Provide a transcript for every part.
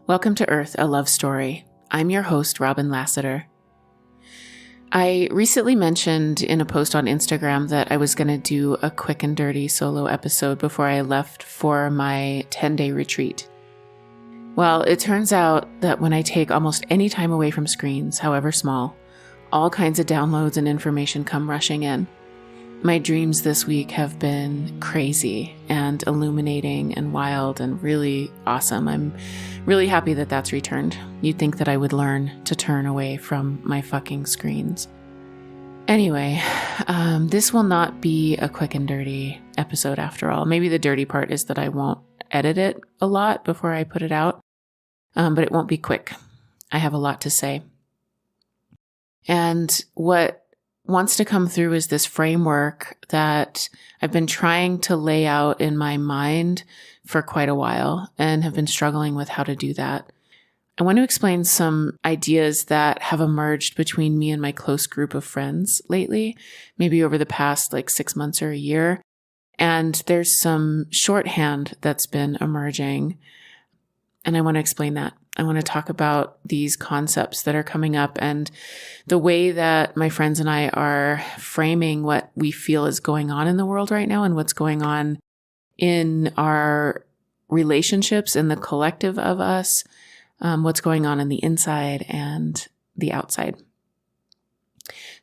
Welcome to Earth, a Love Story. I'm your host, Robin Lassiter. I recently mentioned in a post on Instagram that I was going to do a quick and dirty solo episode before I left for my 10-day retreat. Well, it turns out that when I take almost any time away from screens, however small, all kinds of downloads and information come rushing in. My dreams this week have been crazy and illuminating and wild and really awesome. I'm really happy that that's returned. You'd think that I would learn to turn away from my fucking screens. Anyway, this will not be a quick and dirty episode after all. Maybe the dirty part is that I won't edit it a lot before I put it out, but it won't be quick. I have a lot to say. And what wants to come through is this framework that I've been trying to lay out in my mind for quite a while and have been struggling with how to do that. I want to explain some ideas that have emerged between me and my close group of friends lately, maybe over the past 6 months or a year. And there's some shorthand that's been emerging, and I want to explain that. I want to talk about these concepts that are coming up and the way that my friends and I are framing what we feel is going on in the world right now and what's going on in our relationships, in the collective of us, what's going on in the inside and the outside.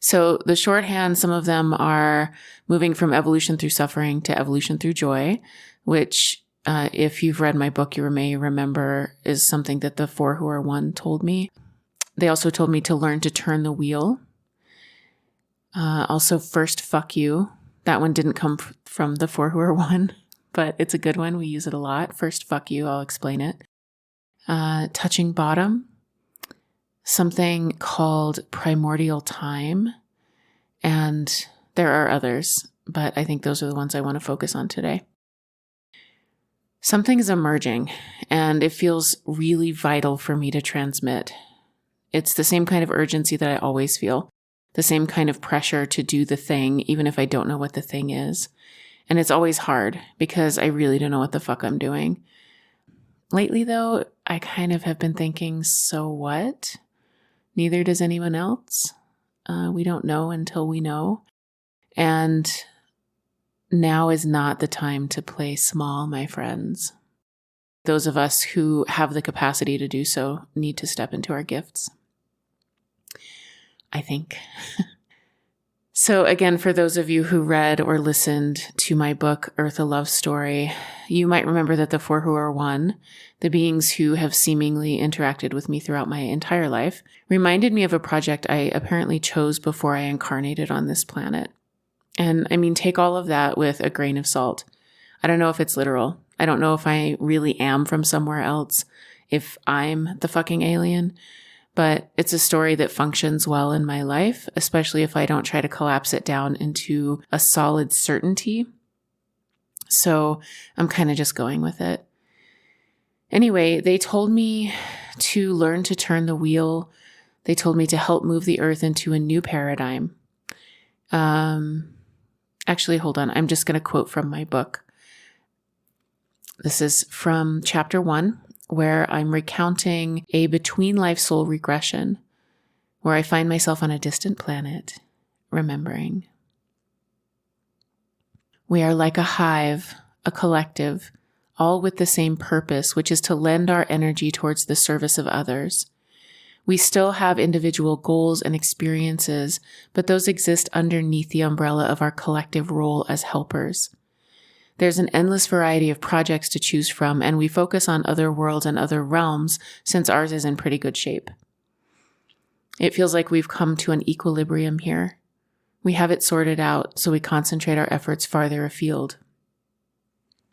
So the shorthand, some of them are moving from evolution through suffering to evolution through joy, which if you've read my book, you may remember is something that the Four Who Are One told me. They also told me to learn to turn the wheel. Also, first, fuck you. That one didn't come from the Four Who Are One, but it's a good one. We use it a lot. First, fuck you. I'll explain it. Touching bottom. Something called primordial time. And there are others, but I think those are the ones I want to focus on today. Something is emerging, and it feels really vital for me to transmit. It's the same kind of urgency that I always feel, the same kind of pressure to do the thing, even if I don't know what the thing is. And it's always hard because I really don't know what the fuck I'm doing. Lately, though, I kind of have been thinking, so what? Neither does anyone else. We don't know until we know. And now is not the time to play small, my friends. Those of us who have the capacity to do so need to step into our gifts, I think. So again, for those of you who read or listened to my book, Earth, a Love Story, you might remember that the Four Who Are One, the beings who have seemingly interacted with me throughout my entire life, reminded me of a project I apparently chose before I incarnated on this planet. And I mean, take all of that with a grain of salt. I don't know if it's literal. I don't know if I really am from somewhere else, if I'm the fucking alien, but it's a story that functions well in my life, especially if I don't try to collapse it down into a solid certainty. So I'm kind of just going with it. Anyway, they told me to learn to turn the wheel. They told me to help move the earth into a new paradigm. Actually, hold on. I'm just going to quote from my book. This is from chapter 1, where I'm recounting a between-life soul regression, where I find myself on a distant planet, remembering. We are like a hive, a collective, all with the same purpose, which is to lend our energy towards the service of others. We still have individual goals and experiences, but those exist underneath the umbrella of our collective role as helpers. There's an endless variety of projects to choose from, and we focus on other worlds and other realms since ours is in pretty good shape. It feels like we've come to an equilibrium here. We have it sorted out, so we concentrate our efforts farther afield.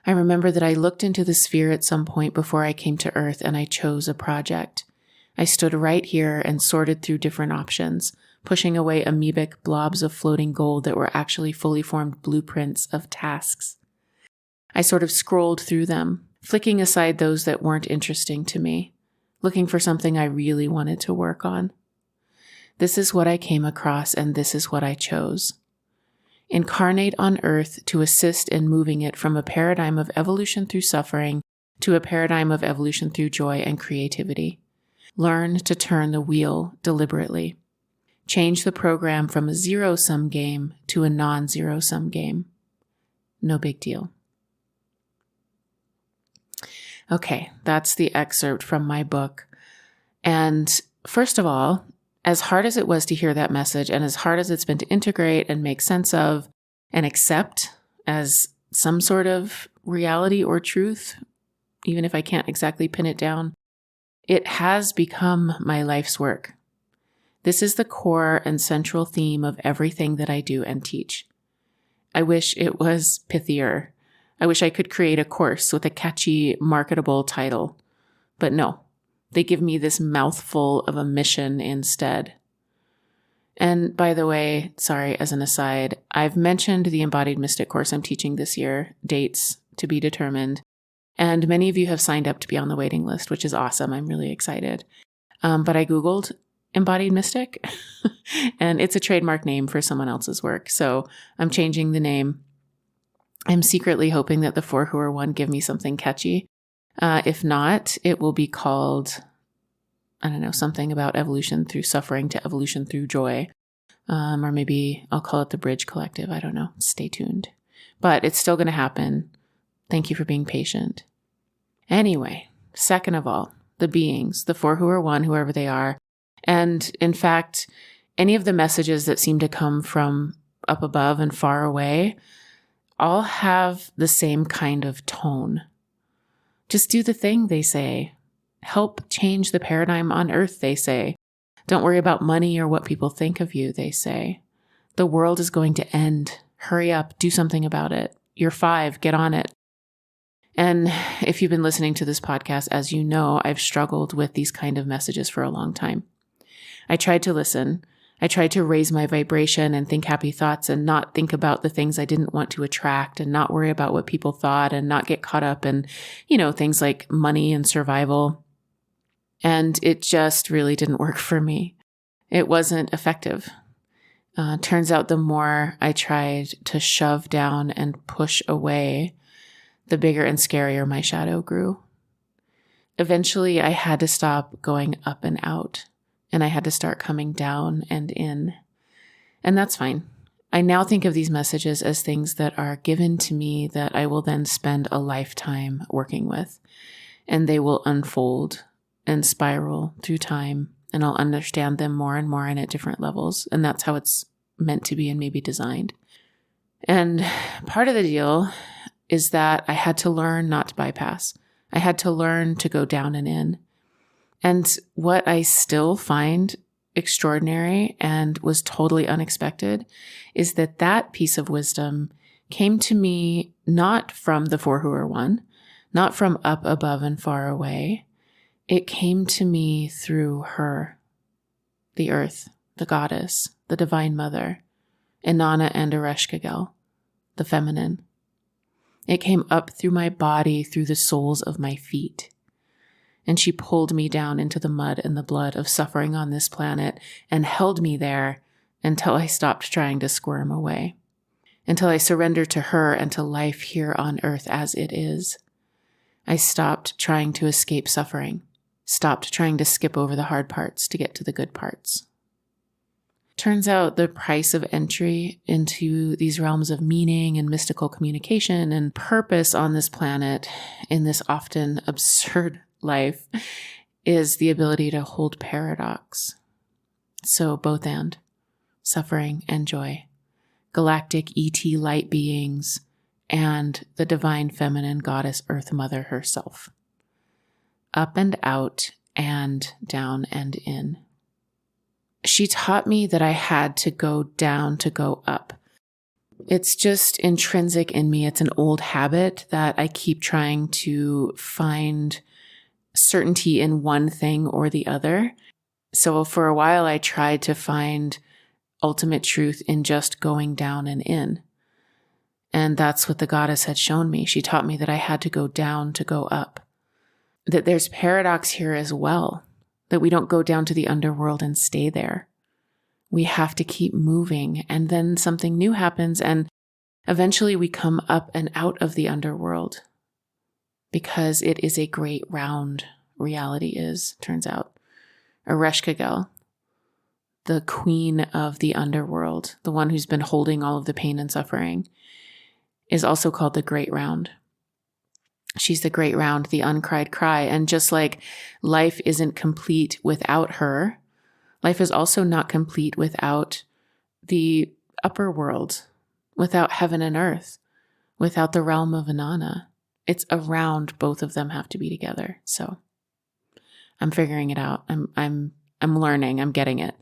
I remember that I looked into the sphere at some point before I came to Earth, and I chose a project. I stood right here and sorted through different options, pushing away amoebic blobs of floating gold that were actually fully formed blueprints of tasks. I sort of scrolled through them, flicking aside those that weren't interesting to me, looking for something I really wanted to work on. This is what I came across, and this is what I chose. Incarnate on Earth to assist in moving it from a paradigm of evolution through suffering to a paradigm of evolution through joy and creativity. Learn to turn the wheel deliberately. Change the program from a zero-sum game to a non-zero-sum game. No big deal. Okay, that's the excerpt from my book. And first of all, as hard as it was to hear that message, and as hard as it's been to integrate and make sense of and accept as some sort of reality or truth, even if I can't exactly pin it down, it has become my life's work. This is the core and central theme of everything that I do and teach. I wish it was pithier. I wish I could create a course with a catchy, marketable title. But no, they give me this mouthful of a mission instead. And by the way, sorry, as an aside, I've mentioned the Embodied Mystic course I'm teaching this year, dates to be determined. And many of you have signed up to be on the waiting list, which is awesome. I'm really excited. But I Googled Embodied Mystic, and it's a trademark name for someone else's work. So I'm changing the name. I'm secretly hoping that the 4 Who Are One give me something catchy. If not, it will be called, I don't know, something about evolution through suffering to evolution through joy. Or maybe I'll call it the Bridge Collective. I don't know. Stay tuned. But it's still going to happen. Thank you for being patient. Anyway, second of all, the beings, the 4 Who Are One, whoever they are. And in fact, any of the messages that seem to come from up above and far away all have the same kind of tone. Just do the thing, they say. Help change the paradigm on earth, they say. Don't worry about money or what people think of you, they say. The world is going to end. Hurry up, do something about it. You're 5, get on it. And if you've been listening to this podcast, as you know, I've struggled with these kind of messages for a long time. I tried to listen. I tried to raise my vibration and think happy thoughts and not think about the things I didn't want to attract and not worry about what people thought and not get caught up in, things like money and survival. And it just really didn't work for me. It wasn't effective. Turns out the more I tried to shove down and push away, the bigger and scarier my shadow grew. Eventually, I had to stop going up and out, and I had to start coming down and in. And that's fine. I now think of these messages as things that are given to me that I will then spend a lifetime working with, and they will unfold and spiral through time, and I'll understand them more and more and at different levels. And that's how it's meant to be and maybe designed. And part of the deal is that I had to learn not to bypass. I had to learn to go down and in. And what I still find extraordinary and was totally unexpected is that piece of wisdom came to me not from the 4 Who Are One, not from up above and far away. It came to me through her, the earth, the goddess, the divine mother, Inanna and Ereshkigal, the feminine. It came up through my body, through the soles of my feet. And she pulled me down into the mud and the blood of suffering on this planet and held me there until I stopped trying to squirm away, until I surrendered to her and to life here on earth as it is. I stopped trying to escape suffering, stopped trying to skip over the hard parts to get to the good parts. Turns out the price of entry into these realms of meaning and mystical communication and purpose on this planet in this often absurd life is the ability to hold paradox. So both and, suffering and joy, galactic ET light beings, and the divine feminine goddess Earth Mother herself. Up and out and down and in. She taught me that I had to go down to go up. It's just intrinsic in me. It's an old habit that I keep trying to find certainty in one thing or the other. So for a while, I tried to find ultimate truth in just going down and in. And that's what the goddess had shown me. She taught me that I had to go down to go up. That there's paradox here as well. That we don't go down to the underworld and stay there. We have to keep moving, and then something new happens, and eventually we come up and out of the underworld. because it is a great round. Reality is, turns out. Ereshkigal, the queen of the underworld, the one who's been holding all of the pain and suffering, is also called the Great Round. She's the Great Round, the uncried cry. And just like life isn't complete without her, life is also not complete without the upper world, without heaven and earth, without the realm of Inanna. It's around, both of them have to be together. So I'm figuring it out. I'm learning. I'm getting it.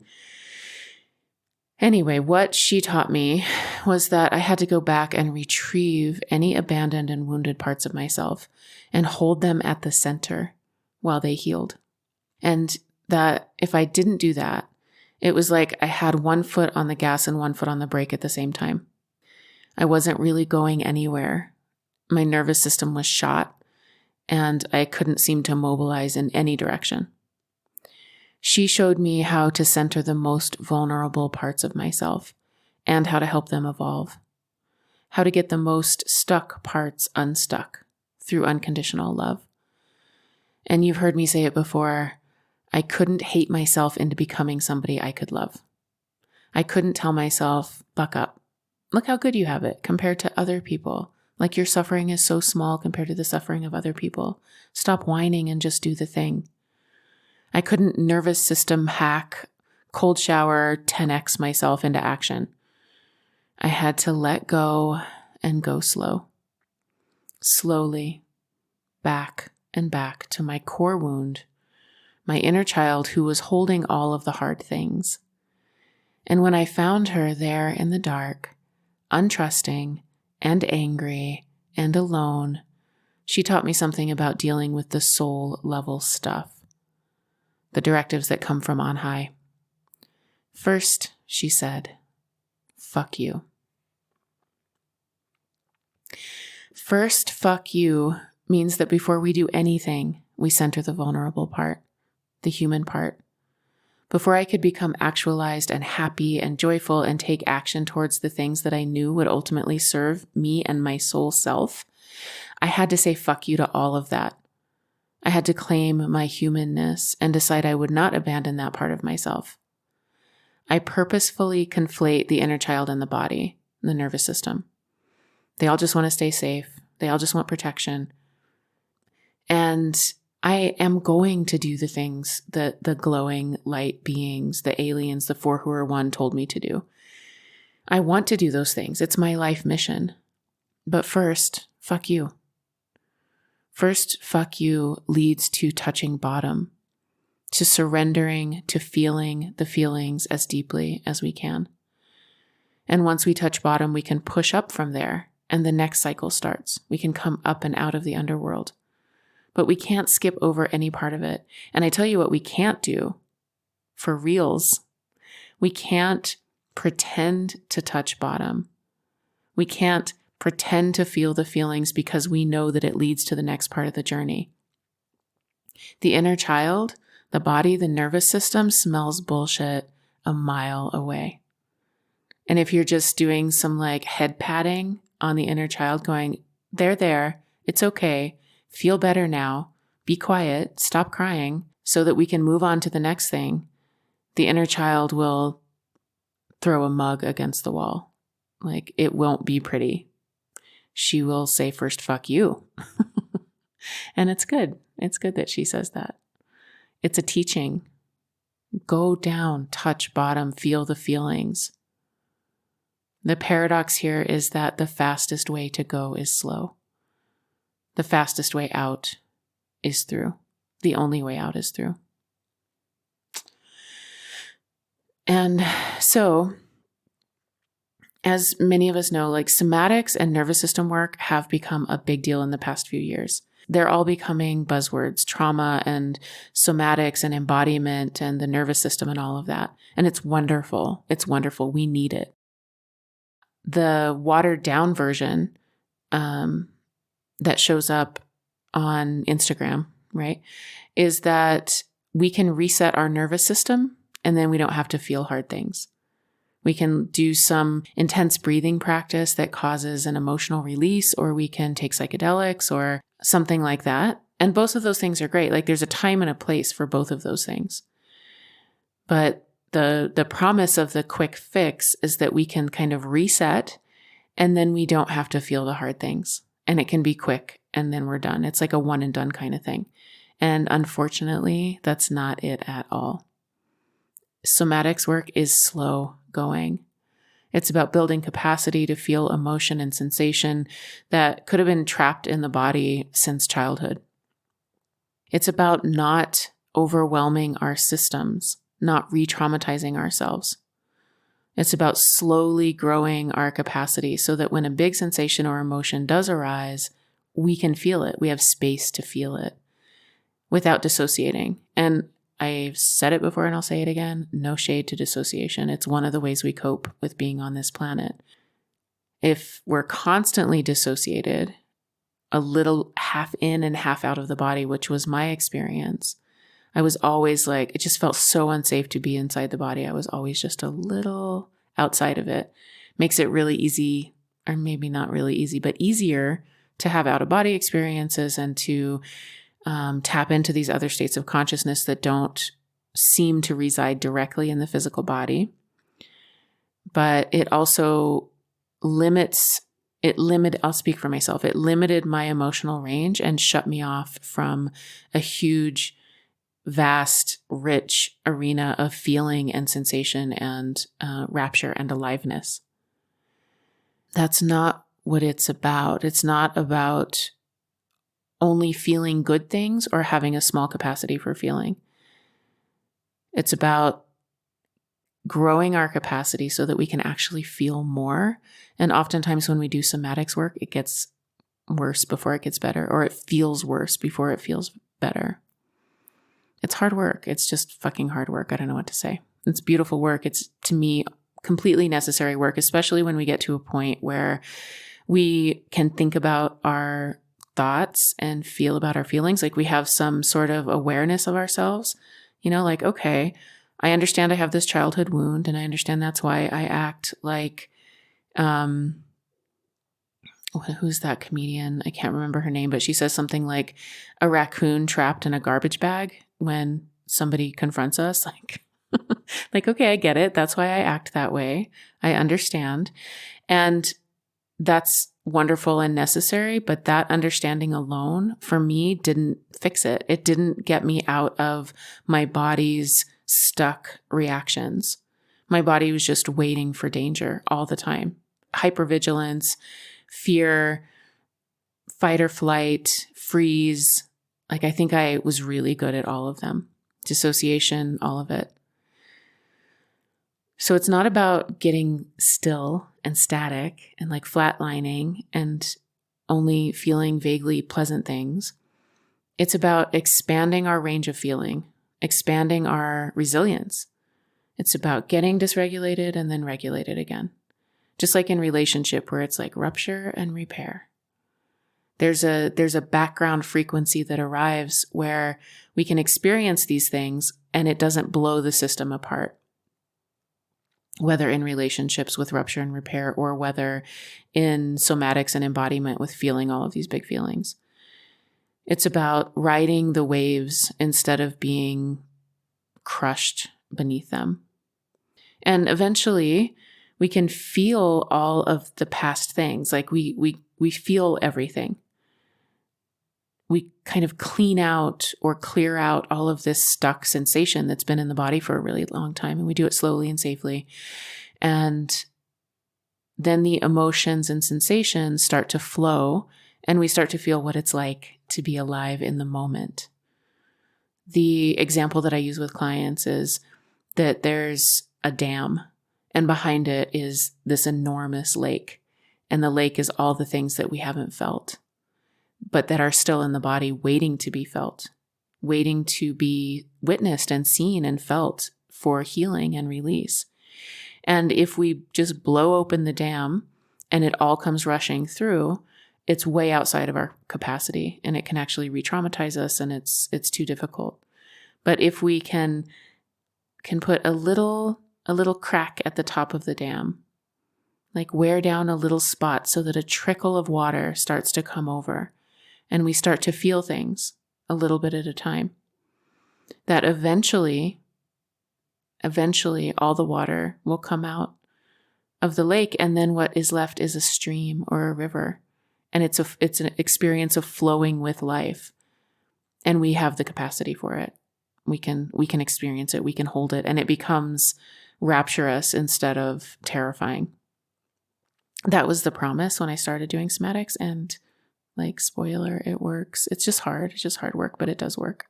Anyway, what she taught me was that I had to go back and retrieve any abandoned and wounded parts of myself and hold them at the center while they healed. And that if I didn't do that, it was like I had one foot on the gas and one foot on the brake at the same time. I wasn't really going anywhere. My nervous system was shot, and I couldn't seem to mobilize in any direction. She showed me how to center the most vulnerable parts of myself and how to help them evolve. How to get the most stuck parts unstuck through unconditional love. And you've heard me say it before, I couldn't hate myself into becoming somebody I could love. I couldn't tell myself, buck up. Look how good you have it compared to other people. Like your suffering is so small compared to the suffering of other people. Stop whining and just do the thing. I couldn't nervous system hack, cold shower, 10x myself into action. I had to let go and go slow. Slowly, back and back to my core wound, my inner child who was holding all of the hard things. And when I found her there in the dark, untrusting and angry and alone, she taught me something about dealing with the soul level stuff. The directives that come from on high. First, she said, fuck you. First, fuck you means that before we do anything, we center the vulnerable part, the human part. Before I could become actualized and happy and joyful and take action towards the things that I knew would ultimately serve me and my soul self, I had to say fuck you to all of that. I had to claim my humanness and decide I would not abandon that part of myself. I purposefully conflate the inner child and the body, the nervous system. They all just want to stay safe. They all just want protection. And I am going to do the things that the glowing light beings, the aliens, the four who are one told me to do. I want to do those things. It's my life mission. But first, fuck you. First, fuck you leads to touching bottom, to surrendering, to feeling the feelings as deeply as we can. And once we touch bottom, we can push up from there, and the next cycle starts. We can come up and out of the underworld. But we can't skip over any part of it. And I tell you what we can't do, for reals. We can't pretend to touch bottom. We can't pretend to feel the feelings because we know that it leads to the next part of the journey. The inner child, the body, the nervous system smells bullshit a mile away. And if you're just doing some like head patting on the inner child going, there, it's okay, feel better now, be quiet, stop crying so that we can move on to the next thing, the inner child will throw a mug against the wall. Like it won't be pretty. She will say first, fuck you. And it's good. It's good that she says that. It's a teaching. Go down, touch bottom, feel the feelings. The paradox here is that the fastest way to go is slow. The fastest way out is through. The only way out is through. And so, as many of us know, like somatics and nervous system work have become a big deal in the past few years. They're all becoming buzzwords, trauma and somatics and embodiment and the nervous system and all of that. And it's wonderful. It's wonderful. We need it. The watered down version that shows up on Instagram, right, is that we can reset our nervous system and then we don't have to feel hard things. We can do some intense breathing practice that causes an emotional release, or we can take psychedelics or something like that. And both of those things are great. Like there's a time and a place for both of those things. But the promise of the quick fix is that we can kind of reset and then we don't have to feel the hard things. And it can be quick and then we're done. It's like a one and done kind of thing. And unfortunately, that's not it at all. Somatics work is slow going. It's about building capacity to feel emotion and sensation that could have been trapped in the body since childhood. It's about not overwhelming our systems, not re-traumatizing ourselves. It's about slowly growing our capacity so that when a big sensation or emotion does arise, we can feel it. We have space to feel it without dissociating. And I've said it before and I'll say it again, no shade to dissociation. It's one of the ways we cope with being on this planet. If we're constantly dissociated, a little half in and half out of the body, which was my experience, I was always like, it just felt so unsafe to be inside the body. I was always just a little outside of it. Makes it really easy, or maybe not really easy, but easier to have out-of-body experiences and to tap into these other states of consciousness that don't seem to reside directly in the physical body. But it also I'll speak for myself. It limited my emotional range and shut me off from a huge, vast, rich arena of feeling and sensation and rapture and aliveness. That's not what it's about. It's not about only feeling good things or having a small capacity for feeling. It's about growing our capacity so that we can actually feel more. And oftentimes when we do somatics work, it gets worse before it gets better, or it feels worse before it feels better. It's hard work. It's just fucking hard work. I don't know what to say. It's beautiful work. It's, to me, completely necessary work, especially when we get to a point where we can think about our thoughts and feel about our feelings. Like we have some sort of awareness of ourselves, like, okay, I understand I have this childhood wound and I understand that's why I act like, who's that comedian? I can't remember her name, but she says something like a raccoon trapped in a garbage bag when somebody confronts us. Like, okay, I get it. That's why I act that way. I understand. And that's wonderful and necessary, but that understanding alone for me didn't fix it. It didn't get me out of my body's stuck reactions. My body was just waiting for danger all the time. Hypervigilance, fear, fight or flight, freeze. Like I think I was really good at all of them. Dissociation, all of it. So it's not about getting still and static and like flatlining and only feeling vaguely pleasant things. It's about expanding our range of feeling, expanding our resilience. It's about getting dysregulated and then regulated again. Just like in relationship where it's like rupture and repair. There's a background frequency that arrives where we can experience these things and it doesn't blow the system apart. Whether in relationships with rupture and repair or whether in somatics and embodiment with feeling all of these big feelings. It's about riding the waves instead of being crushed beneath them. And eventually we can feel all of the past things. Like we feel everything. We kind of clean out or clear out all of this stuck sensation that's been in the body for a really long time. And we do it slowly and safely. And then the emotions and sensations start to flow and we start to feel what it's like to be alive in the moment. The example that I use with clients is that there's a dam and behind it is this enormous lake. And the lake is all the things that we haven't felt, but that are still in the body waiting to be felt, waiting to be witnessed and seen and felt for healing and release. And if we just blow open the dam and it all comes rushing through, it's way outside of our capacity and it can actually re-traumatize us and it's too difficult. But if we can put a little crack at the top of the dam, like wear down a little spot so that a trickle of water starts to come over. and we start to feel things a little bit at a time, that eventually all the water will come out of the lake, and then what is left is a stream or a river, and it's an experience of flowing with life, and we have the capacity for it. We can experience it, we can hold it, and it becomes rapturous instead of terrifying. That was the promise when I started doing somatics, and like, spoiler, it works. It's just hard work, but it does work.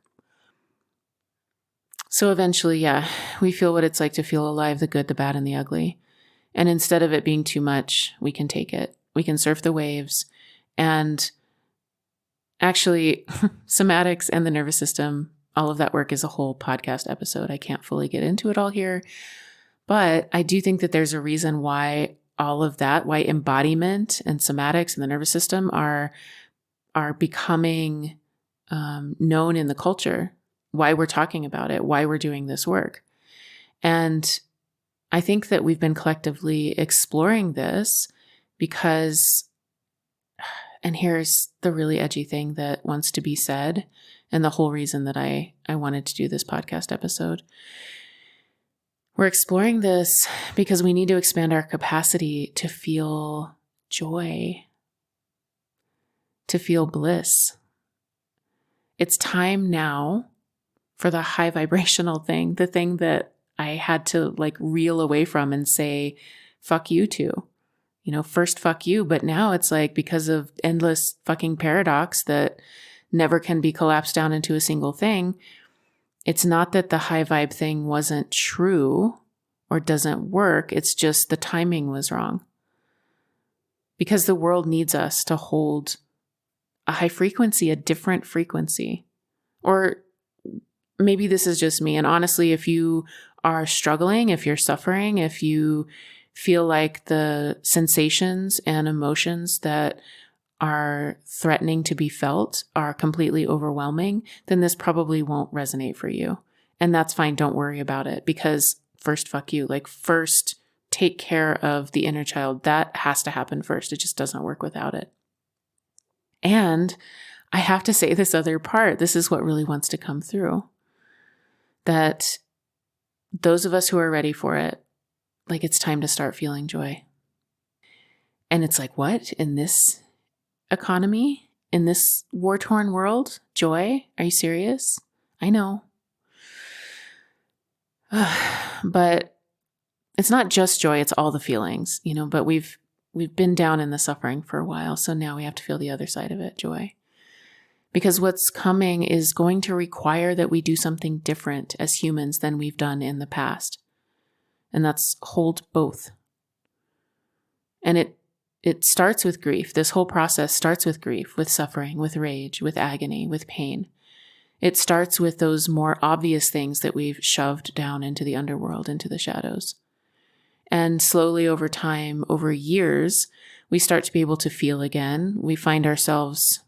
So eventually, yeah, we feel what it's like to feel alive, the good, the bad, and the ugly. And instead of it being too much, we can take it. We can surf the waves. And actually, somatics and the nervous system, all of that work is a whole podcast episode. I can't fully get into it all here. But I do think that there's a reason why all of that, why embodiment and somatics and the nervous system are becoming known in the culture, why we're talking about it, why we're doing this work. And I think that we've been collectively exploring this because, and here's the really edgy thing that wants to be said, and the whole reason that I wanted to do this podcast episode. We're exploring this because we need to expand our capacity to feel joy, to feel bliss. It's time now for the high vibrational thing, the thing that I had to like reel away from and say, fuck you to. First fuck you, but now it's like, because of endless fucking paradox that never can be collapsed down into a single thing, it's not that the high vibe thing wasn't true or doesn't work. It's just the timing was wrong. Because the world needs us to hold a high frequency, a different frequency. Or maybe this is just me. And honestly, if you are struggling, if you're suffering, if you feel like the sensations and emotions that are threatening to be felt are completely overwhelming, then this probably won't resonate for you. And that's fine. Don't worry about it, because first, fuck you. Like, first, take care of the inner child. That has to happen first. It just doesn't work without it. And I have to say this other part. This is what really wants to come through. That those of us who are ready for it, like, it's time to start feeling joy. And it's like, what? In this economy, in this war-torn world, joy? Are you serious? I know. But it's not just joy, it's all the feelings, but we've been down in the suffering for a while, so now we have to feel the other side of it, joy. Because what's coming is going to require that we do something different as humans than we've done in the past. And that's hold both. And it starts with grief. This whole process starts with grief, with suffering, with rage, with agony, with pain. It starts with those more obvious things that we've shoved down into the underworld, into the shadows. And slowly over time, over years, we start to be able to feel again. We find ourselves,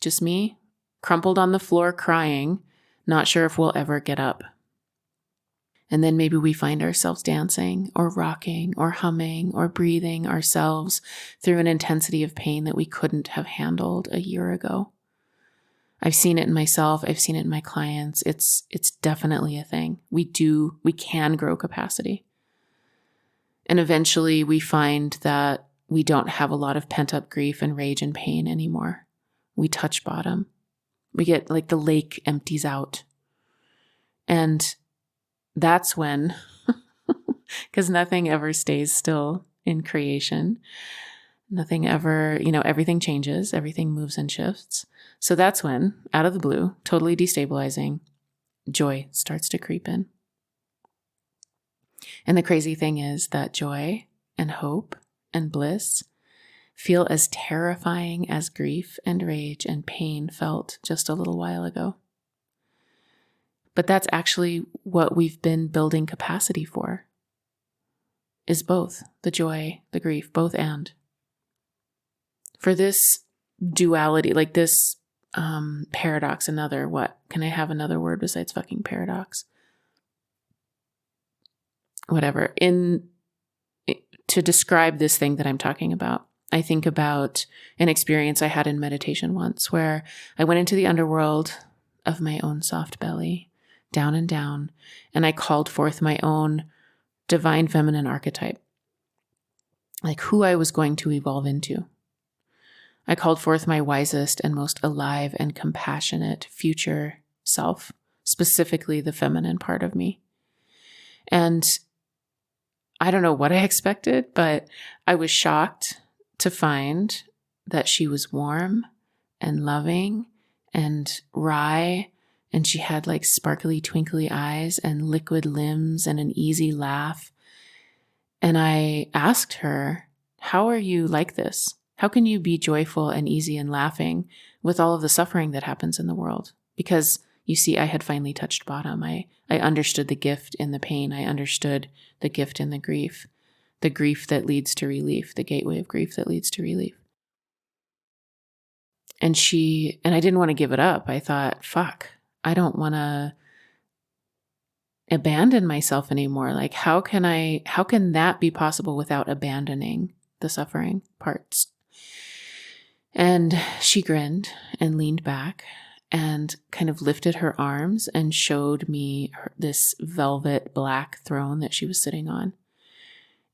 just me, crumpled on the floor crying, not sure if we'll ever get up. And then maybe we find ourselves dancing or rocking or humming or breathing ourselves through an intensity of pain that we couldn't have handled a year ago. I've seen it in myself. I've seen it in my clients. It's definitely a thing. We can grow capacity. And eventually we find that we don't have a lot of pent-up grief and rage and pain anymore. We touch bottom. We get like the lake empties out. And that's when, because nothing ever stays still in creation. Nothing ever, everything changes, everything moves and shifts. So that's when, out of the blue, totally destabilizing, joy starts to creep in. And the crazy thing is that joy and hope and bliss feel as terrifying as grief and rage and pain felt just a little while ago. But that's actually what we've been building capacity for, is both the joy, the grief, both and. For this duality, like this paradox, what? Can I have another word besides fucking paradox? Whatever. To describe this thing that I'm talking about, I think about an experience I had in meditation once where I went into the underworld of my own soft belly, down and down, and I called forth my own divine feminine archetype, like who I was going to evolve into. I called forth my wisest and most alive and compassionate future self, specifically the feminine part of me. And I don't know what I expected, but I was shocked to find that she was warm and loving and wry, and she had like sparkly, twinkly eyes and liquid limbs and an easy laugh. And I asked her, how are you like this? How can you be joyful and easy and laughing with all of the suffering that happens in the world? Because you see, I had finally touched bottom. I understood the gift in the pain. I understood the gift in the grief that leads to relief, the gateway of grief that leads to relief. And I didn't want to give it up. I thought, fuck, I don't want to abandon myself anymore. Like, how can that be possible without abandoning the suffering parts? And she grinned and leaned back and kind of lifted her arms and showed me this velvet black throne that she was sitting on.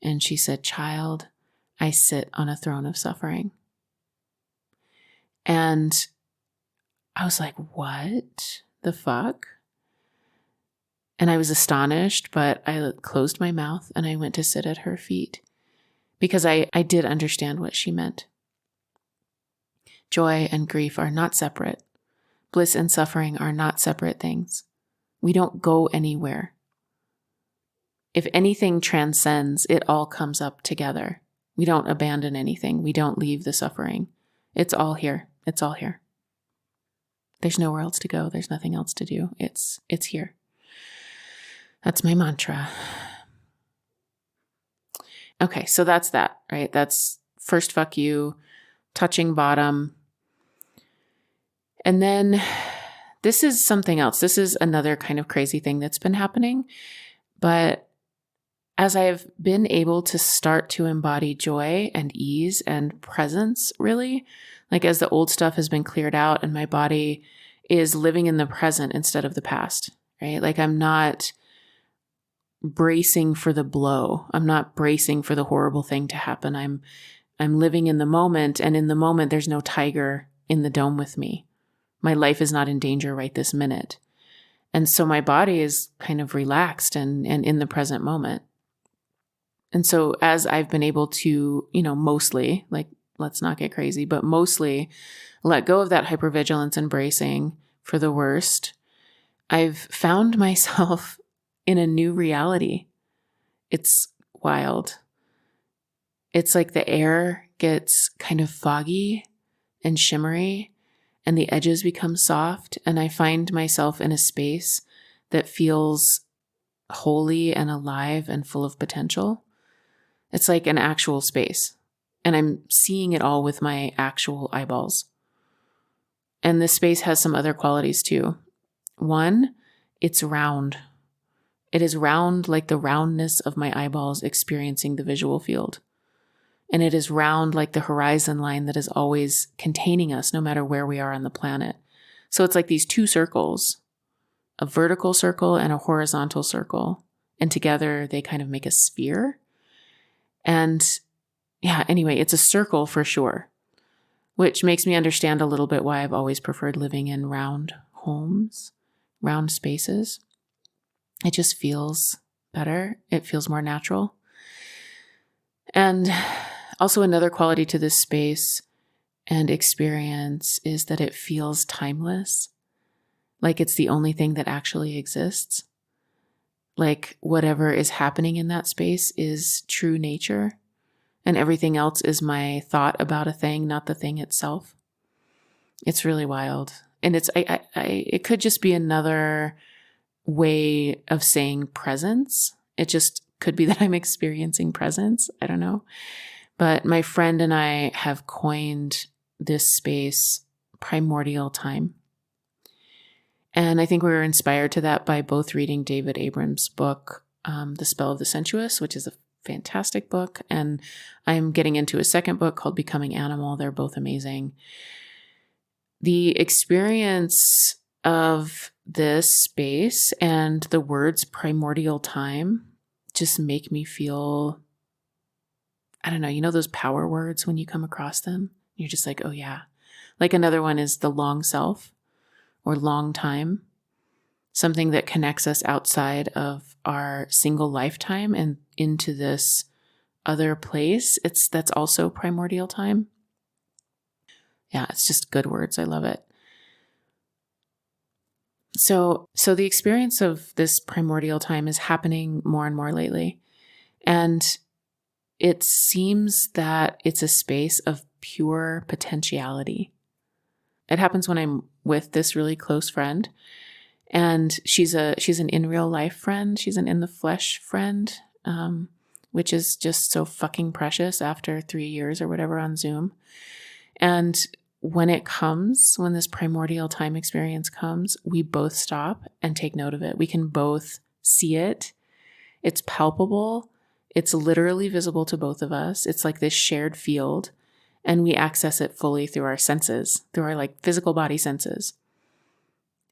And she said, "Child, I sit on a throne of suffering." And I was like, what the fuck? And I was astonished, but I closed my mouth and I went to sit at her feet because I did understand what she meant. Joy and grief are not separate. Bliss and suffering are not separate things. We don't go anywhere. If anything transcends, it all comes up together. We don't abandon anything. We don't leave the suffering. It's all here. It's all here. There's nowhere else to go. There's nothing else to do. It's here. That's my mantra. Okay, so that's that, right? That's first fuck you, touching bottom. And then this is something else. This is another kind of crazy thing that's been happening. But as I've been able to start to embody joy and ease and presence, really, like as the old stuff has been cleared out and my body is living in the present instead of the past, right? Like I'm not bracing for the blow. I'm not bracing for the horrible thing to happen. I'm living in the moment, and in the moment, there's no tiger in the dome with me. My life is not in danger right this minute. And so my body is kind of relaxed and in the present moment. And so as I've been able to, mostly, like, let's not get crazy, but mostly let go of that hypervigilance and bracing for the worst, I've found myself in a new reality. It's wild. It's like the air gets kind of foggy and shimmery and the edges become soft. And I find myself in a space that feels holy and alive and full of potential. It's like an actual space. And I'm seeing it all with my actual eyeballs. And this space has some other qualities too. One, it's round. It is round like the roundness of my eyeballs experiencing the visual field. And it is round like the horizon line that is always containing us no matter where we are on the planet. So it's like these two circles, a vertical circle and a horizontal circle. And together they kind of make a sphere. And yeah, anyway, it's a circle for sure, which makes me understand a little bit why I've always preferred living in round homes, round spaces. It just feels better. It feels more natural. And also another quality to this space and experience is that it feels timeless. Like it's the only thing that actually exists. Like whatever is happening in that space is true nature. And everything else is my thought about a thing, not the thing itself. It's really wild. And it could just be another way of saying presence. It just could be that I'm experiencing presence. I don't know. But my friend and I have coined this space primordial time. And I think we were inspired to that by both reading David Abram's book, The Spell of the Sensuous, which is a fantastic book. And I'm getting into a second book called Becoming Animal. They're both amazing. The experience of this space and the words primordial time just make me feel, I don't know, you know those power words when you come across them? You're just like, oh yeah. Like another one is the long self or long time, something that connects us outside of our single lifetime and into this other place. That's also primordial time. Yeah, it's just good words. I love it. So the experience of this primordial time is happening more and more lately. And it seems that it's a space of pure potentiality. It happens when I'm with this really close friend, and she's an in real life friend. She's an in the flesh friend, which is just so fucking precious after 3 years or whatever on Zoom. And when this primordial time experience comes, we both stop and take note of it. We can both see it. It's palpable. It's literally visible to both of us. It's like this shared field, and we access it fully through our senses, through our like physical body senses.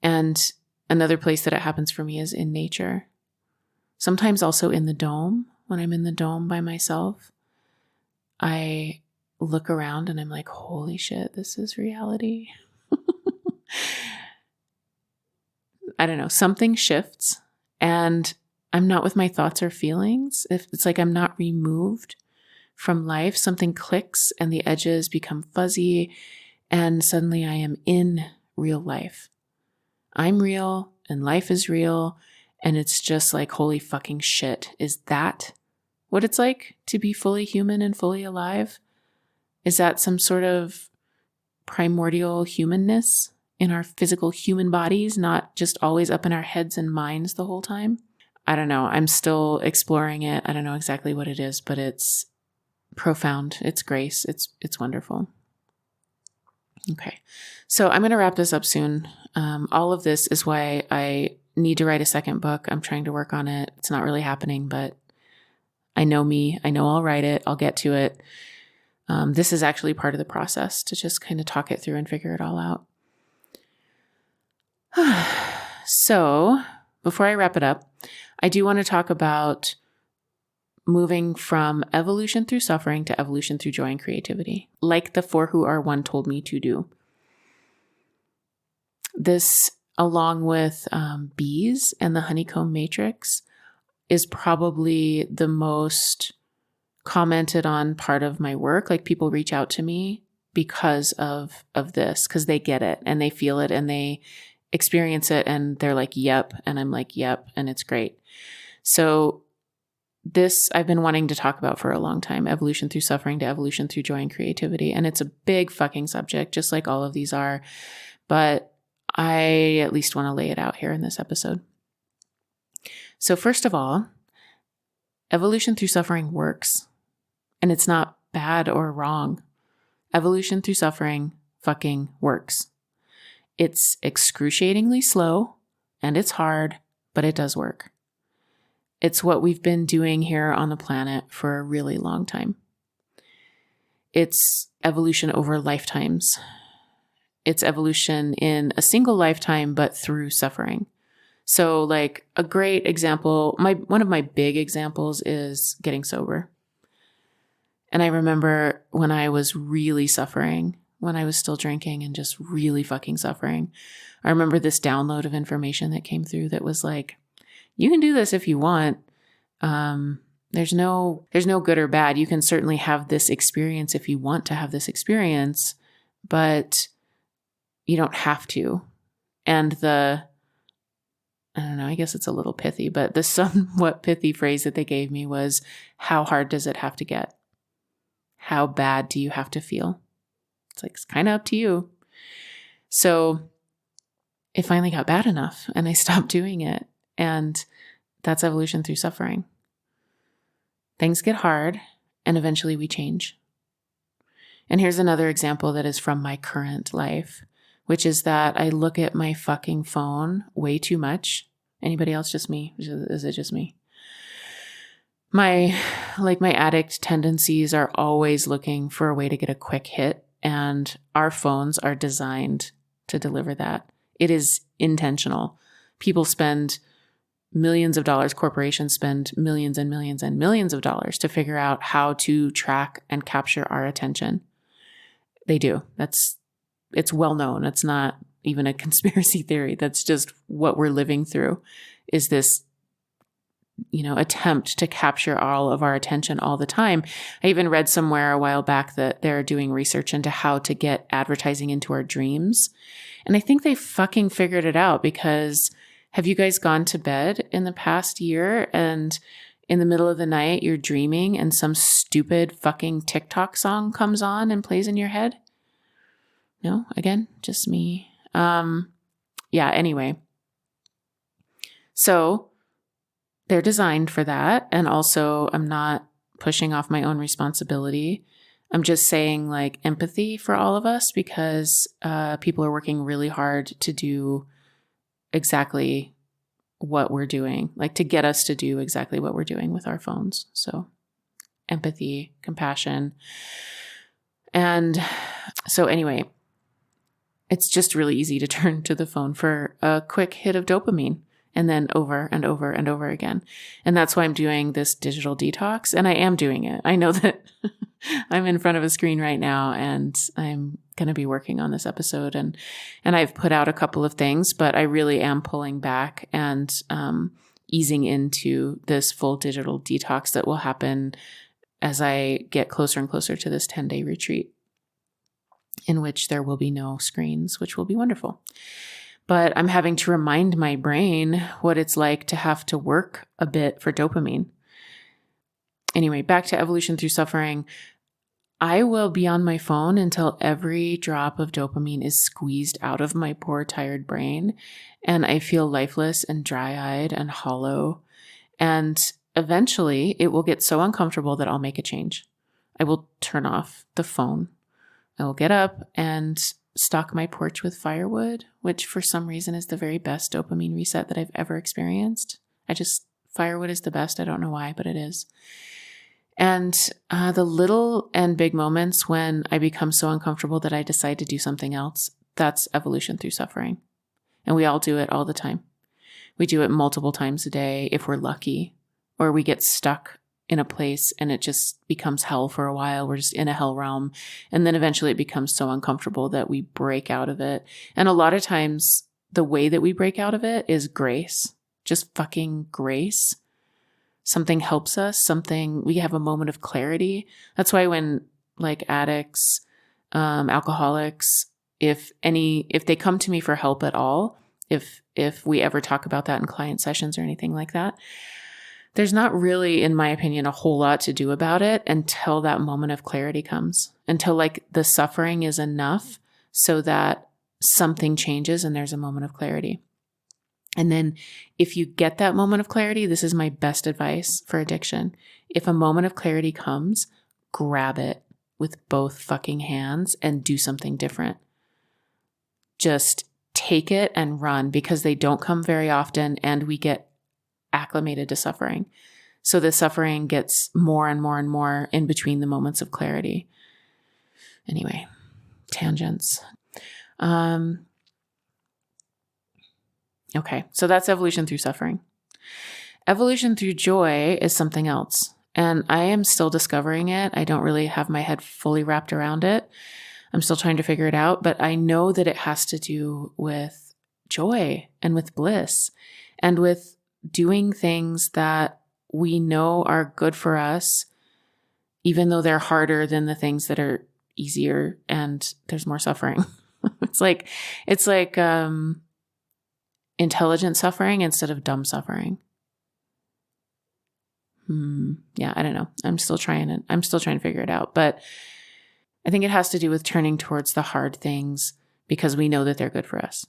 And another place that it happens for me is in nature. Sometimes also in the dome. When I'm in the dome by myself, I look around and I'm like, holy shit, this is reality. I don't know, something shifts and I'm not with my thoughts or feelings. If it's like I'm not removed from life, something clicks and the edges become fuzzy and suddenly I am in real life. I'm real and life is real, and it's just like, holy fucking shit. Is that what it's like to be fully human and fully alive? Is that some sort of primordial humanness in our physical human bodies, not just always up in our heads and minds the whole time? I don't know. I'm still exploring it. I don't know exactly what it is, but it's profound. It's grace. It's wonderful. Okay. So I'm going to wrap this up soon. All of this is why I need to write a second book. I'm trying to work on it. It's not really happening, but I know me. I know I'll write it. I'll get to it. This is actually part of the process to just kind of talk it through and figure it all out. So before I wrap it up, I do want to talk about moving from evolution through suffering to evolution through joy and creativity, like the For Who Are One told me to do. This, along with bees and the honeycomb matrix, is probably the most commented on part of my work. Like people reach out to me because of this, because they get it and they feel it and they experience it and they're like, yep. And I'm like, yep. And it's great. So this I've been wanting to talk about for a long time, evolution through suffering to evolution through joy and creativity. And it's a big fucking subject, just like all of these are. But I at least want to lay it out here in this episode. So first of all, evolution through suffering works. And it's not bad or wrong. Evolution through suffering fucking works. It's excruciatingly slow and it's hard, but it does work. It's what we've been doing here on the planet for a really long time. It's evolution over lifetimes. It's evolution in a single lifetime, but through suffering. So like a great example, one of my big examples is getting sober. And I remember when I was really suffering, when I was still drinking and just really fucking suffering, I remember this download of information that came through that was like, you can do this if you want. There's no good or bad. You can certainly have this experience if you want to have this experience, but you don't have to. And I don't know, I guess it's a little pithy, but the somewhat pithy phrase that they gave me was, how hard does it have to get? How bad do you have to feel? It's like, it's kind of up to you. So it finally got bad enough and I stopped doing it. And that's evolution through suffering. Things get hard and eventually we change. And here's another example that is from my current life, which is that I look at my fucking phone way too much. Anybody else? Just me? Is it just me? my addict tendencies are always looking for a way to get a quick hit, and our phones are designed to deliver that. It is intentional. People spend millions of dollars, corporations spend millions and millions and millions of dollars to figure out how to track and capture our attention. They do. It's well known. It's not even a conspiracy theory. That's just what we're living through, is this attempt to capture all of our attention all the time. I even read somewhere a while back that they're doing research into how to get advertising into our dreams. And I think they fucking figured it out, because have you guys gone to bed in the past year and in the middle of the night you're dreaming and some stupid fucking TikTok song comes on and plays in your head? No, again, just me. Anyway. So they're designed for that. And also, I'm not pushing off my own responsibility. I'm just saying, like, empathy for all of us, because people are working really hard to do exactly what we're doing, like to get us to do exactly what we're doing with our phones. So empathy, compassion. And so anyway, it's just really easy to turn to the phone for a quick hit of dopamine, and then over and over and over again. And that's why I'm doing this digital detox. And I am doing it. I know that I'm in front of a screen right now, and I'm going to be working on this episode. And I've put out a couple of things, but I really am pulling back and easing into this full digital detox that will happen as I get closer and closer to this 10-day retreat, in which there will be no screens, which will be wonderful. But I'm having to remind my brain what it's like to have to work a bit for dopamine. Anyway, back to evolution through suffering. I will be on my phone until every drop of dopamine is squeezed out of my poor, tired brain, and I feel lifeless and dry-eyed and hollow. And eventually, it will get so uncomfortable that I'll make a change. I will turn off the phone. I will get up and stock my porch with firewood, which for some reason is the very best dopamine reset that I've ever experienced. Firewood is the best. I don't know why, but it is. And the little and big moments when I become so uncomfortable that I decide to do something else, that's evolution through suffering. And we all do it all the time. We do it multiple times a day if we're lucky, or we get stuck in a place and it just becomes hell for a while. We're just in a hell realm. And then eventually it becomes so uncomfortable that we break out of it. And a lot of times the way that we break out of it is grace, just fucking grace. Something helps us, we have a moment of clarity. That's why when like addicts, alcoholics, if they come to me for help at all, if we ever talk about that in client sessions or anything like that, there's not really, in my opinion, a whole lot to do about it until that moment of clarity comes, until like the suffering is enough so that something changes and there's a moment of clarity. And then if you get that moment of clarity, this is my best advice for addiction. If a moment of clarity comes, grab it with both fucking hands and do something different. Just take it and run, because they don't come very often and we get acclimated to suffering. So the suffering gets more and more and more in between the moments of clarity. Anyway, tangents. Okay, so that's evolution through suffering. Evolution through joy is something else, and I am still discovering it. I don't really have my head fully wrapped around it. I'm still trying to figure it out, but I know that it has to do with joy and with bliss and with doing things that we know are good for us, even though they're harder than the things that are easier and there's more suffering. It's like intelligent suffering instead of dumb suffering. Yeah, I don't know. I'm still trying to figure it out, but I think it has to do with turning towards the hard things because we know that they're good for us.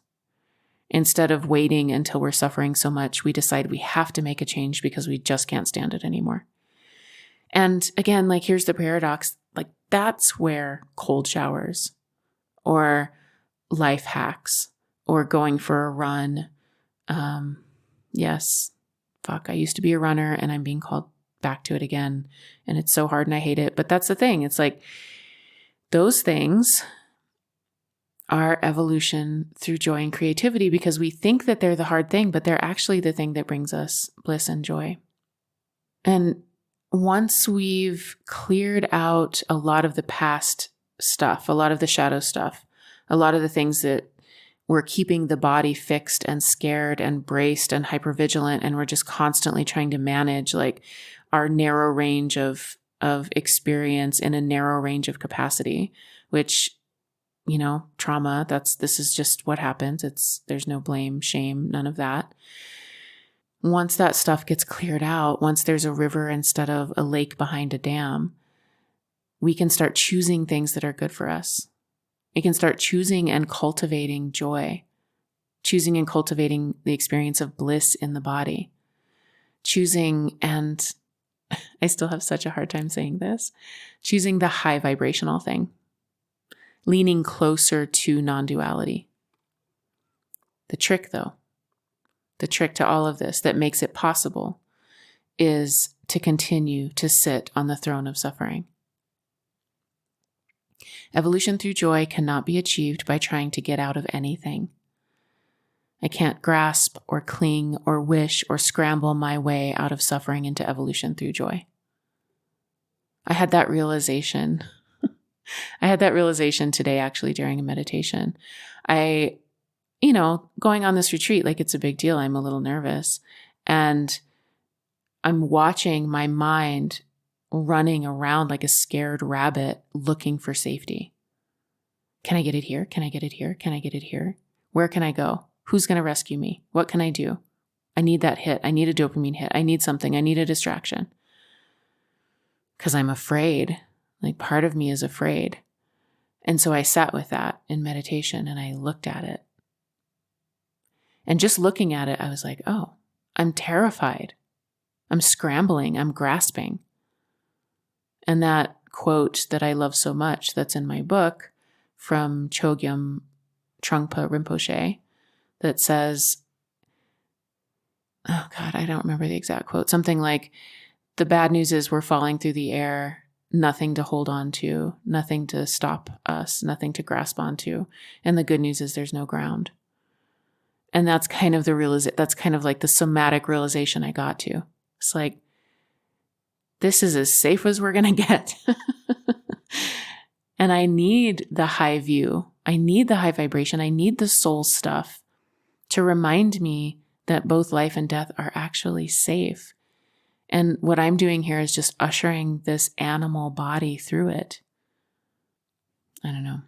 Instead of waiting until we're suffering so much, we decide we have to make a change because we just can't stand it anymore. And again, like, here's the paradox. Like, that's where cold showers or life hacks or going for a run. Yes, fuck, I used to be a runner and I'm being called back to it again. And it's so hard and I hate it. But that's the thing. It's like those things are evolution through joy and creativity because we think that they're the hard thing, but they're actually the thing that brings us bliss and joy. And once we've cleared out a lot of the past stuff, a lot of the shadow stuff, a lot of the things that were keeping the body fixed and scared and braced and hypervigilant, and we're just constantly trying to manage like our narrow range of experience in a narrow range of capacity, which, you know, trauma, this is just what happens. There's no blame, shame, none of that. Once that stuff gets cleared out, once there's a river instead of a lake behind a dam, we can start choosing things that are good for us. We can start choosing and cultivating joy, choosing and cultivating the experience of bliss in the body, choosing, and I still have such a hard time saying this, choosing the high vibrational thing, leaning closer to non-duality. The trick to all of this that makes it possible is to continue to sit on the throne of suffering. Evolution through joy cannot be achieved by trying to get out of anything. I can't grasp or cling or wish or scramble my way out of suffering into evolution through joy. I had that realization. I had that realization today, actually, during a meditation. Going on this retreat, like it's a big deal. I'm a little nervous. And I'm watching my mind running around like a scared rabbit looking for safety. Can I get it here? Can I get it here? Can I get it here? Where can I go? Who's going to rescue me? What can I do? I need that hit. I need a dopamine hit. I need something. I need a distraction. Because I'm afraid. Like part of me is afraid. And so I sat with that in meditation and I looked at it. And just looking at it, I was like, oh, I'm terrified. I'm scrambling. I'm grasping. And that quote that I love so much that's in my book from Chogyam Trungpa Rinpoche that says, oh God, I don't remember the exact quote. Something like, the bad news is we're falling through the air, nothing to hold on to, nothing to stop us, nothing to grasp onto. And the good news is there's no ground. And that's kind of that's kind of like the somatic realization I got to. It's like, this is as safe as we're going to get. And I need the high view. I need the high vibration. I need the soul stuff to remind me that both life and death are actually safe. And what I'm doing here is just ushering this animal body through it. I don't know.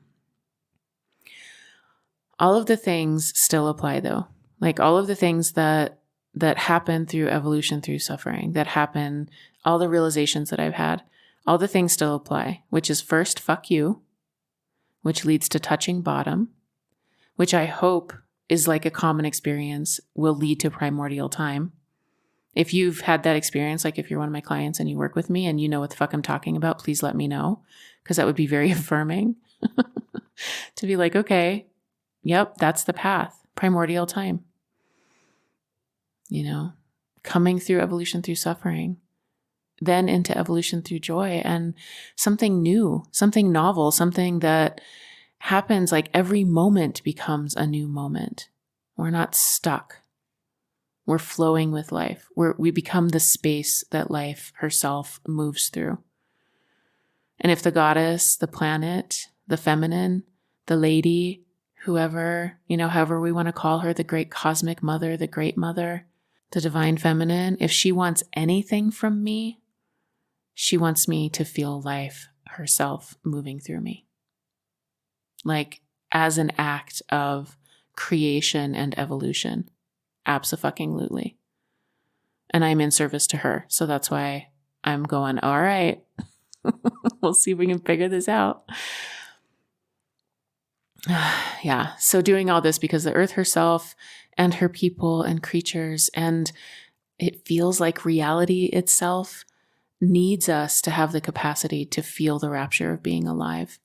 All of the things still apply though. Like all of the things that happen through evolution, through suffering, that happen, all the realizations that I've had, all the things still apply, which is first, fuck you, which leads to touching bottom, which I hope is like a common experience, will lead to primordial time. If you've had that experience, like if you're one of my clients and you work with me and you know what the fuck I'm talking about, please let me know, because that would be very affirming to be like, okay, yep, that's the path, primordial time. Coming through evolution through suffering, then into evolution through joy, and something new, something novel, something that happens like every moment becomes a new moment. We're not stuck. We're flowing with life. We become the space that life herself moves through. And if the goddess, the planet, the feminine, the lady, whoever, however we want to call her, the great cosmic mother, the great mother, the divine feminine, if she wants anything from me, she wants me to feel life herself moving through me. Like as an act of creation and evolution. Abso-fucking-lutely. And I'm in service to her. So that's why I'm going, all right, we'll see if we can figure this out. Yeah. So doing all this because the earth herself and her people and creatures, and it feels like reality itself needs us to have the capacity to feel the rapture of being alive.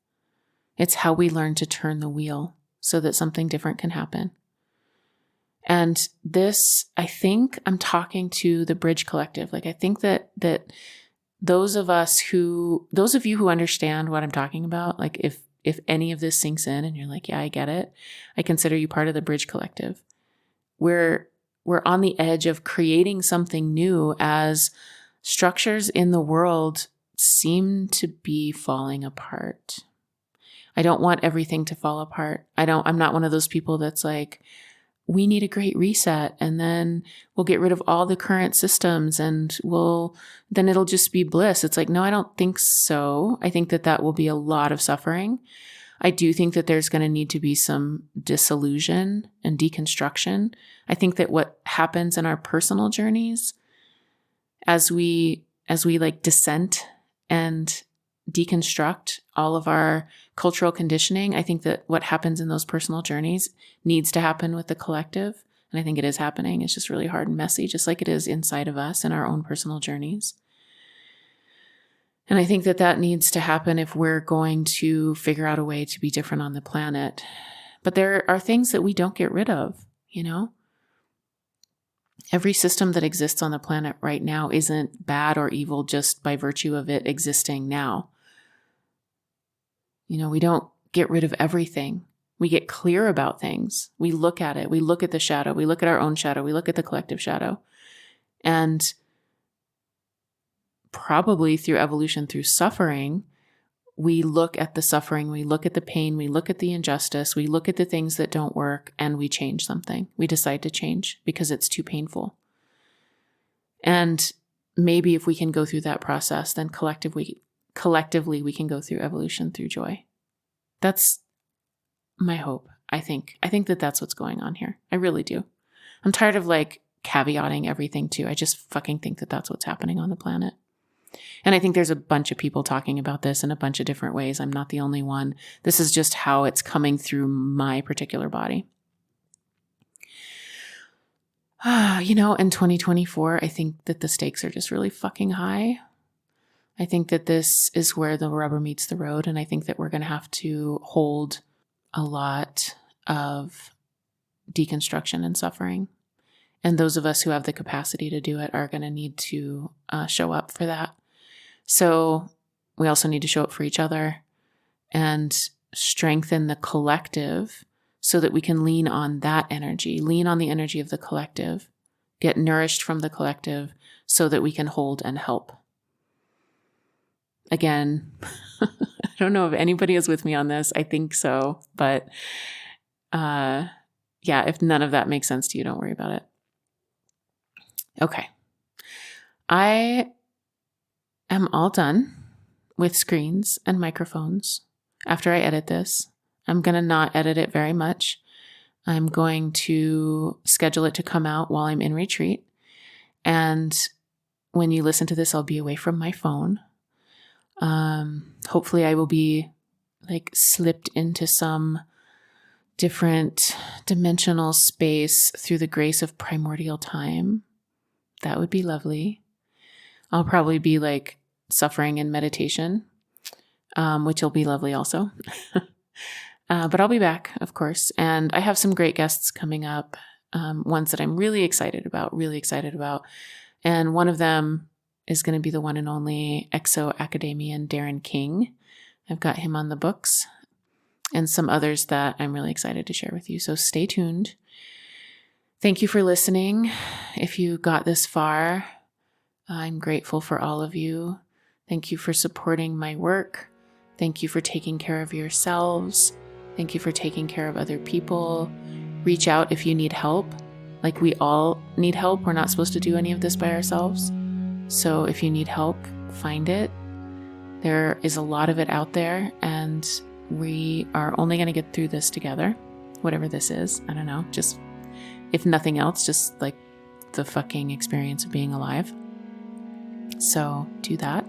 It's how we learn to turn the wheel so that something different can happen. And this, I think I'm talking to the Bridge Collective. Like, I think that those of you who understand what I'm talking about, like if any of this sinks in and you're like, yeah, I get it, I consider you part of the Bridge Collective. We're on the edge of creating something new as structures in the world seem to be falling apart. I don't want everything to fall apart. I'm not one of those people that's like, we need a great reset and then we'll get rid of all the current systems and then it'll just be bliss. It's like, no, I don't think so. I think that will be a lot of suffering. I do think that there's going to need to be some disillusion and deconstruction. I think that what happens in our personal journeys as we like dissent and deconstruct all of our cultural conditioning, I think that what happens in those personal journeys needs to happen with the collective. And I think it is happening. It's just really hard and messy, just like it is inside of us in our own personal journeys. And I think that needs to happen if we're going to figure out a way to be different on the planet. But there are things that we don't get rid of, you know? Every system that exists on the planet right now isn't bad or evil just by virtue of it existing now. You know, we don't get rid of everything. We get clear about things. We look at it. We look at the shadow. We look at our own shadow. We look at the collective shadow. And probably through evolution, through suffering, we look at the suffering, we look at the pain, we look at the injustice, we look at the things that don't work, and we change something. We decide to change because it's too painful. And maybe if we can go through that process, then collectively we can go through evolution through joy. That's my hope, I think. I think that that's what's going on here. I really do. I'm tired of like caveating everything too. I just fucking think that that's what's happening on the planet. And I think there's a bunch of people talking about this in a bunch of different ways. I'm not the only one. This is just how it's coming through my particular body. You know, in 2024, I think that the stakes are just really fucking high. I think that this is where the rubber meets the road. And I think that we're going to have to hold a lot of deconstruction and suffering. And those of us who have the capacity to do it are going to need to show up for that. So we also need to show up for each other and strengthen the collective so that we can lean on that energy, lean on the energy of the collective, get nourished from the collective so that we can hold and help. Again, I don't know if anybody is with me on this. I think so. But yeah, if none of that makes sense to you, don't worry about it. Okay. I am all done with screens and microphones. After I edit this, I'm going to not edit it very much. I'm going to schedule it to come out while I'm in retreat. And when you listen to this, I'll be away from my phone. Hopefully I will be like slipped into some different dimensional space through the grace of primordial time. That would be lovely. I'll probably be like suffering in meditation, which will be lovely also. But I'll be back, of course. And I have some great guests coming up, ones that I'm really excited about. And one of them is going to be the one and only exo-academian Darren King. I've got him on the books and some others that I'm really excited to share with you. So stay tuned. Thank you for listening. If you got this far, I'm grateful for all of you. Thank you for supporting my work. Thank you for taking care of yourselves. Thank you for taking care of other people. Reach out if you need help. Like, we all need help. We're not supposed to do any of this by ourselves. So if you need help, find it. There is a lot of it out there, and we are only going to get through this together, whatever this is. I don't know. Just, if nothing else, just like the fucking experience of being alive. So do that.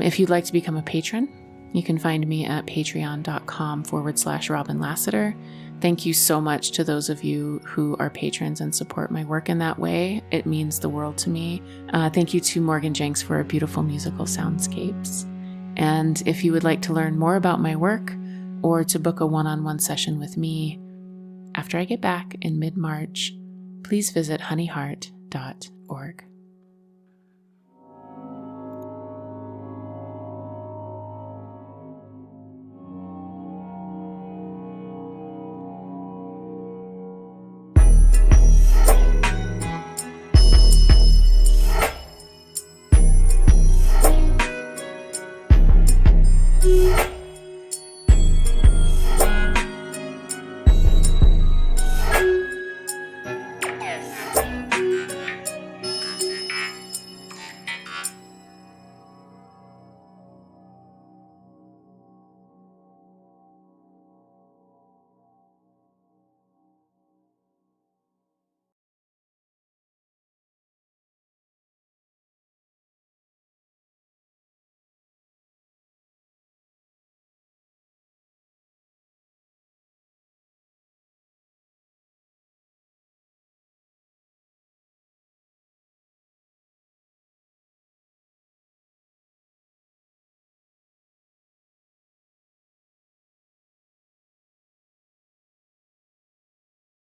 If you'd like to become a patron, you can find me at patreon.com/Robin Lassiter. Thank you so much to those of you who are patrons and support my work in that way. It means the world to me. Thank you to Morgan Jenks for our beautiful musical soundscapes. And if you would like to learn more about my work or to book a one-on-one session with me after after I get back in mid-March, please visit honeyheart.org.